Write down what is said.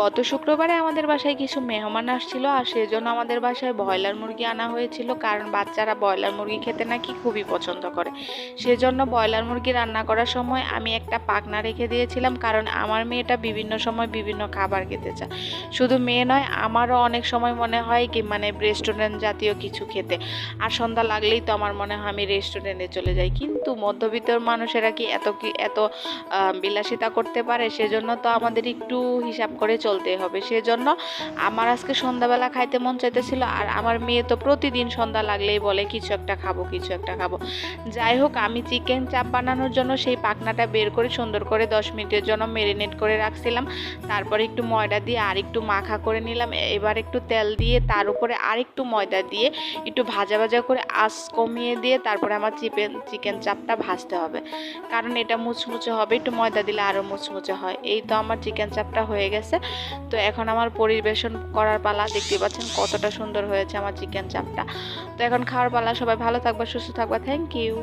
গত শুক্রবারে আমাদের বাসায় কিছু মেহমান আসছিল, আর সেজন্য আমাদের বাসায় ব্রয়লার মুরগি আনা হয়েছিল, কারণ বাচ্চারা ব্রয়লার মুরগি খেতে নাকি খুবই পছন্দ করে। সেজন্য ব্রয়লার মুরগি রান্না করার সময় আমি একটা পাখনা রেখে দিয়েছিলাম, কারণ আমার মেয়েটা বিভিন্ন সময় বিভিন্ন খাবার খেতে চায়। শুধু মেয়ে নয়, আমারও অনেক সময় মনে হয় কি মানে রেস্টুরেন্ট জাতীয় কিছু খেতে। আর সন্ধ্যা লাগলেই তো আমার মনে হয় আমি রেস্টুরেন্টে চলে যাই, কিন্তু মধ্যবিত্ত মানুষেরা কি এত বিলাসিতা করতে পারে? সেজন্য তো আমাদের একটু হিসাব করে চলতে হবে। সেজন্য আমার আজকে সন্ধ্যাবেলা খাইতে মন চাইতেছিল, আর আমার মেয়ে তো প্রতিদিন সন্ধ্যা লাগলেই বলে কিছু একটা খাবো, কিছু একটা খাবো। যাই হোক, আমি চিকেন চাপ বানানোর জন্য সেই পাখনাটা বের করে সুন্দর করে 10 মিনিটের জন্য ম্যারিনেট করে রাখছিলাম। তারপরে একটু ময়দা দিয়ে আর একটু মাখা করে নিলাম। এবার একটু তেল দিয়ে তার উপরে আর একটু ময়দা দিয়ে একটু ভাজা ভাজা করে আঁচ কমিয়ে দিয়ে তারপরে আমার চিকেন চাপটা ভাজতে হবে, কারণ এটা মুচমুচে হবে। একটু ময়দা দিলে আরও মুচমুচে হয়। এই তো আমার চিকেন চাপটা হয়ে গেছে। তো এখন আমার পরিবেশন করার পালা। দেখতে পাচ্ছেন কতটা সুন্দর হয়েছে আমার চিকেন চাপটা। তো এখন খাওয়ার পালা। সবাই ভালো থাকবা, সুস্থ থাকবা। Thank you.